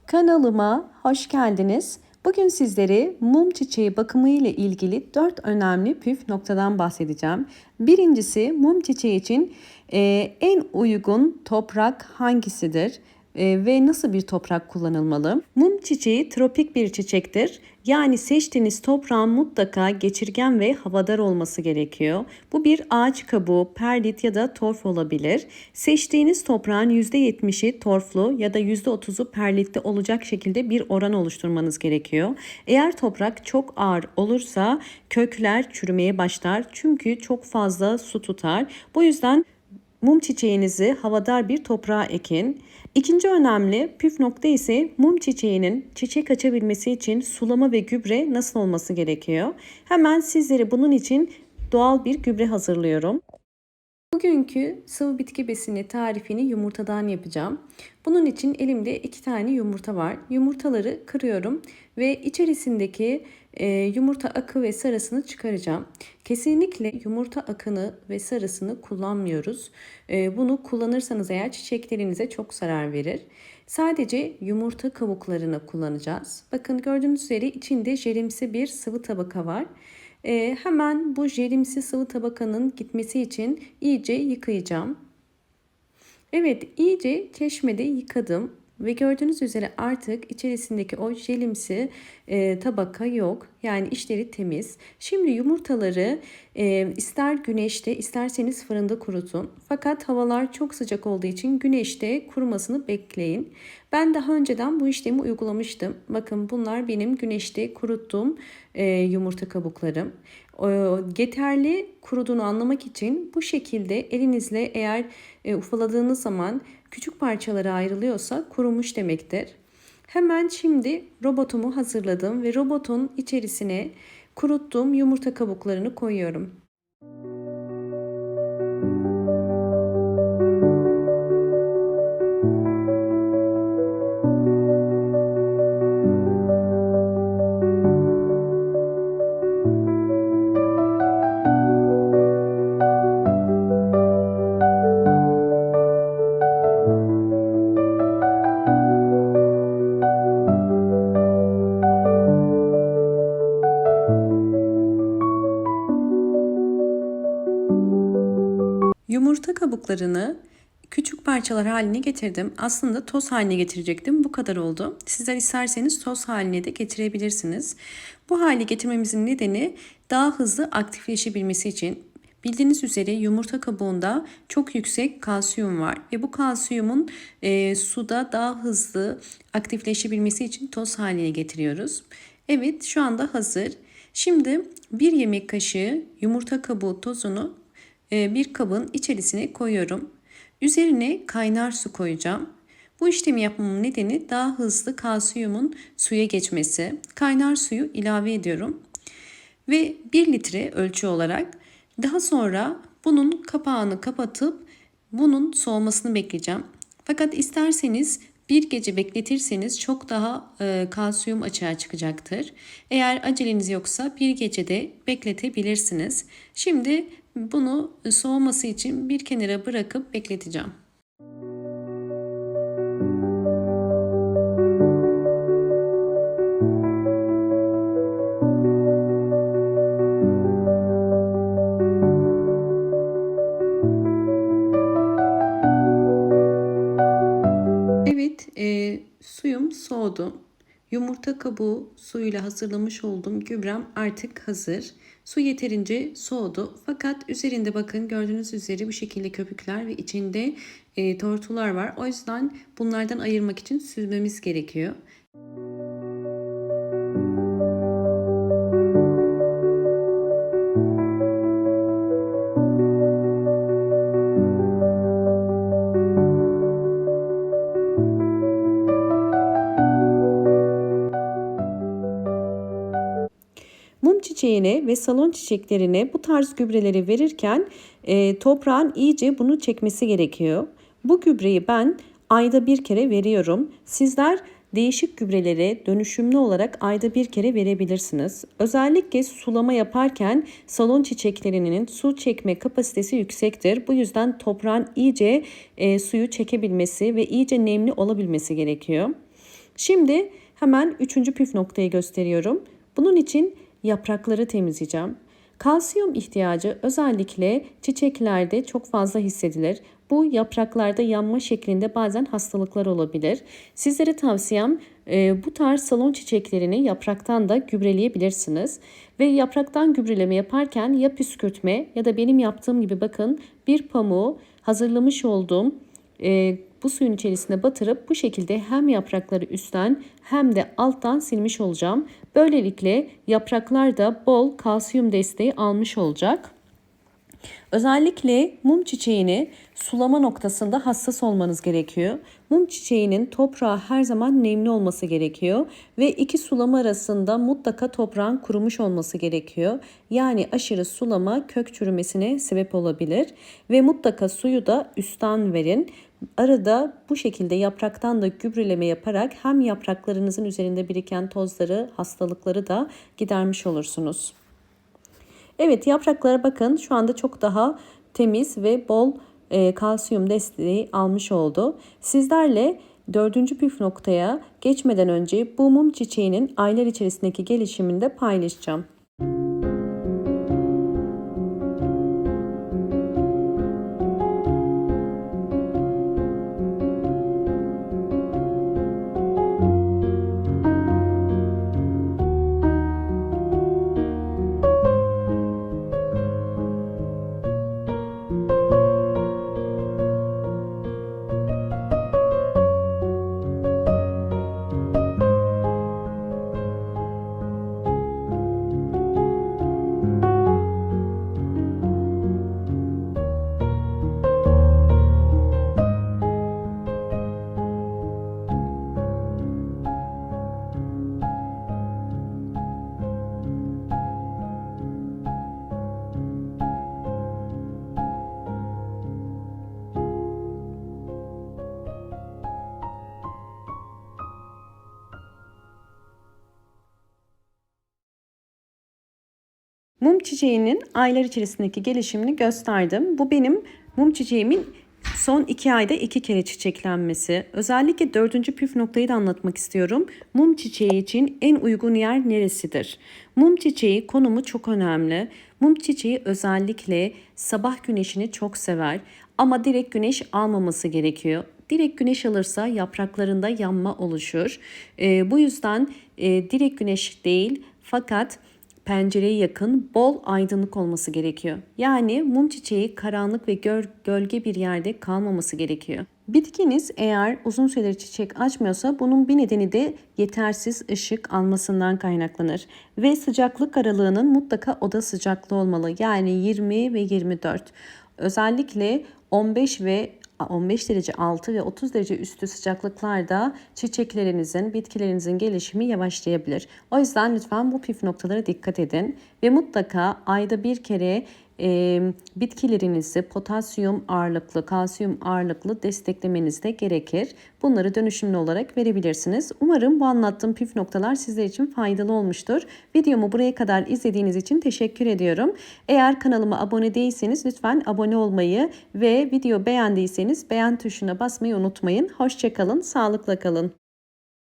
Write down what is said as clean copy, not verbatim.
Kanalıma hoş geldiniz. Bugün sizlere mum çiçeği bakımı ile ilgili 4 önemli püf noktadan bahsedeceğim. Birincisi, mum çiçeği için en uygun toprak hangisidir? Ve nasıl bir toprak kullanılmalı? Mum çiçeği tropik bir çiçektir. Yani seçtiğiniz toprağın mutlaka geçirgen ve havadar olması gerekiyor. Bu bir ağaç kabuğu, perlit ya da torf olabilir. Seçtiğiniz toprağın %70'i torflu ya da %30'u perlitli olacak şekilde bir oran oluşturmanız gerekiyor. Eğer toprak çok ağır olursa kökler çürümeye başlar çünkü çok fazla su tutar. Bu yüzden mum çiçeğinizi havadar bir toprağa ekin. İkinci önemli püf nokta ise mum çiçeğinin çiçek açabilmesi için sulama ve gübre nasıl olması gerekiyor? Hemen sizlere bunun için doğal bir gübre hazırlıyorum. Bugünkü sıvı bitki besini tarifini yumurtadan yapacağım. Bunun için elimde 2 tane yumurta var. Yumurtaları kırıyorum ve içerisindeki yumurta akı ve sarısını çıkaracağım. Kesinlikle yumurta akını ve sarısını kullanmıyoruz. Bunu kullanırsanız eğer çiçeklerinize çok zarar verir. Sadece yumurta kabuklarını kullanacağız. Bakın gördüğünüz üzere içinde jelimsi bir sıvı tabaka var. Hemen bu jelimsi sıvı tabakanın gitmesi için iyice yıkayacağım. Evet, iyice çeşmede yıkadım ve gördüğünüz üzere artık içerisindeki o jelimsi tabaka yok. Yani içleri temiz. Şimdi yumurtaları ister güneşte isterseniz fırında kurutun. Fakat havalar çok sıcak olduğu için güneşte kurumasını bekleyin. Ben daha önceden bu işlemi uygulamıştım. Bakın bunlar benim güneşte kuruttuğum yumurta kabuklarım. Yeterli kuruduğunu anlamak için bu şekilde elinizle eğer ufaladığınız zaman küçük parçalara ayrılıyorsa kurumuş demektir. Hemen şimdi robotumu hazırladım ve robotun içerisine kuruttuğum yumurta kabuklarını koyuyorum. Yumurta kabuklarını küçük parçalar haline getirdim. Aslında toz haline getirecektim. Bu kadar oldu. Sizler isterseniz toz haline de getirebilirsiniz. Bu hale getirmemizin nedeni daha hızlı aktifleşebilmesi için. Bildiğiniz üzere yumurta kabuğunda çok yüksek kalsiyum var ve bu kalsiyumun suda daha hızlı aktifleşebilmesi için toz haline getiriyoruz. Evet, şu anda hazır. Şimdi 1 yemek kaşığı yumurta kabuğu tozunu bir kabın içerisine koyuyorum. Üzerine kaynar su koyacağım. Bu işlemi yapmamın nedeni daha hızlı kalsiyumun suya geçmesi. Kaynar suyu ilave ediyorum. Ve 1 litre ölçü olarak daha sonra bunun kapağını kapatıp bunun soğumasını bekleyeceğim. Fakat isterseniz bir gece bekletirseniz çok daha kalsiyum açığa çıkacaktır. Eğer aceleniz yoksa bir gecede bekletebilirsiniz. Şimdi bunu soğuması için bir kenara bırakıp bekleteceğim. Evet, suyum soğudu. Yumurta kabuğu suyuyla hazırlamış olduğum gübrem artık hazır. Su yeterince soğudu. Fakat üzerinde bakın gördüğünüz üzere bu şekilde köpükler ve içinde tortular var. O yüzden bunlardan ayırmak için süzmemiz gerekiyor. Mum çiçeğine ve salon çiçeklerine bu tarz gübreleri verirken toprağın iyice bunu çekmesi gerekiyor. Bu gübreyi ben ayda bir kere veriyorum. Sizler değişik gübrelere dönüşümlü olarak ayda bir kere verebilirsiniz. Özellikle sulama yaparken salon çiçeklerinin su çekme kapasitesi yüksektir. Bu yüzden toprağın iyice suyu çekebilmesi ve iyice nemli olabilmesi gerekiyor. Şimdi hemen üçüncü püf noktayı gösteriyorum. Bunun için yaprakları temizleyeceğim. Kalsiyum ihtiyacı özellikle çiçeklerde çok fazla hissedilir. Bu yapraklarda yanma şeklinde bazen hastalıklar olabilir. Sizlere tavsiyem bu tarz salon çiçeklerini yapraktan da gübreleyebilirsiniz. Ve yapraktan gübreleme yaparken ya püskürtme ya da benim yaptığım gibi bakın bir pamuğu hazırlamış olduğum bu suyun içerisine batırıp bu şekilde hem yaprakları üstten hem de alttan silmiş olacağım. Böylelikle yapraklar da bol kalsiyum desteği almış olacak. Özellikle mum çiçeğini sulama noktasında hassas olmanız gerekiyor. Mum çiçeğinin toprağı her zaman nemli olması gerekiyor ve iki sulama arasında mutlaka toprağın kurumuş olması gerekiyor. Yani aşırı sulama kök çürümesine sebep olabilir ve mutlaka suyu da üstten verin. Arada bu şekilde yapraktan da gübreleme yaparak hem yapraklarınızın üzerinde biriken tozları, hastalıkları da gidermiş olursunuz. Evet, yapraklara bakın, şu anda çok daha temiz ve bol kalsiyum desteği almış oldu. Sizlerle dördüncü püf noktaya geçmeden önce bu mum çiçeğinin aylar içerisindeki gelişimini de paylaşacağım. Mum çiçeğinin aylar içerisindeki gelişimini gösterdim. Bu benim mum çiçeğimin son 2 ayda 2 kere çiçeklenmesi. Özellikle dördüncü püf noktayı da anlatmak istiyorum. Mum çiçeği için en uygun yer neresidir? Mum çiçeği konumu çok önemli. Mum çiçeği özellikle sabah güneşini çok sever ama direkt güneş almaması gerekiyor. Direkt güneş alırsa yapraklarında yanma oluşur. Bu yüzden direkt güneş değil fakat pencereye yakın bol aydınlık olması gerekiyor. Yani mum çiçeği karanlık ve gölge bir yerde kalmaması gerekiyor. Bitkiniz eğer uzun süredir çiçek açmıyorsa bunun bir nedeni de yetersiz ışık almasından kaynaklanır. Ve sıcaklık aralığının mutlaka oda sıcaklığı olmalı. Yani 20 ve 24. Özellikle 15 derece altı ve 30 derece üstü sıcaklıklarda çiçeklerinizin, bitkilerinizin gelişimi yavaşlayabilir. O yüzden lütfen bu püf noktalara dikkat edin ve mutlaka ayda bir kere bitkilerinizi potasyum ağırlıklı, kalsiyum ağırlıklı desteklemeniz de gerekir. Bunları dönüşümlü olarak verebilirsiniz. Umarım bu anlattığım püf noktalar sizler için faydalı olmuştur. Videomu buraya kadar izlediğiniz için teşekkür ediyorum. Eğer kanalıma abone değilseniz lütfen abone olmayı ve video beğendiyseniz beğen tuşuna basmayı unutmayın. Hoşça kalın, sağlıkla kalın.